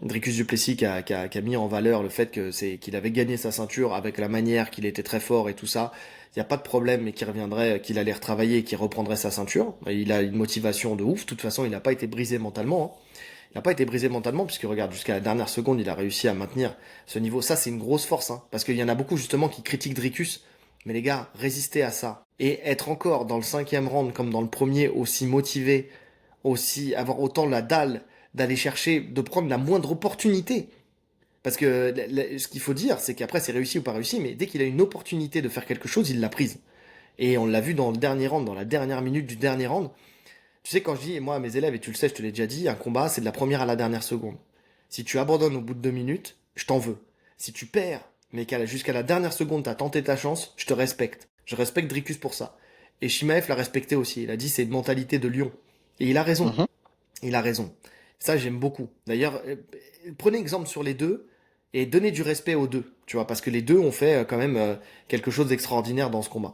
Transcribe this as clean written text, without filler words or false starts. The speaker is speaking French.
Dricus du Plessis qui a mis en valeur le fait qu'il avait gagné sa ceinture avec la manière qu'il était très fort et tout ça. Il n'y a pas de problème, mais qu'il reviendrait, qu'il allait retravailler et qu'il reprendrait sa ceinture. Il a une motivation de ouf. De toute façon, il n'a pas été brisé mentalement, hein. Il n'a pas été brisé mentalement, puisque regarde, jusqu'à la dernière seconde, il a réussi à maintenir ce niveau. Ça, c'est une grosse force, hein, parce qu'il y en a beaucoup justement qui critiquent Dricus. Mais les gars, résister à ça et être encore dans le cinquième round comme dans le premier, aussi motivé, aussi avoir autant la dalle d'aller chercher, de prendre la moindre opportunité. Parce que ce qu'il faut dire, c'est qu'après c'est réussi ou pas réussi, mais dès qu'il a une opportunité de faire quelque chose, il l'a prise. Et on l'a vu dans le dernier round, dans la dernière minute du dernier round. Tu sais, quand je dis, moi à mes élèves, et tu le sais, je te l'ai déjà dit, un combat, c'est de la première à la dernière seconde. Si tu abandonnes au bout de 2 minutes, je t'en veux. Si tu perds, mais jusqu'à la dernière seconde, t'as tenté ta chance, je te respecte. Je respecte Dricus pour ça. Et Shimaev l'a respecté aussi. Il a dit, c'est une mentalité de lion. Et il a raison. Mhm. Il a raison. Ça, j'aime beaucoup. D'ailleurs, prenez exemple sur les deux et donnez du respect aux deux. Tu vois, parce que les deux ont fait quand même quelque chose d'extraordinaire dans ce combat.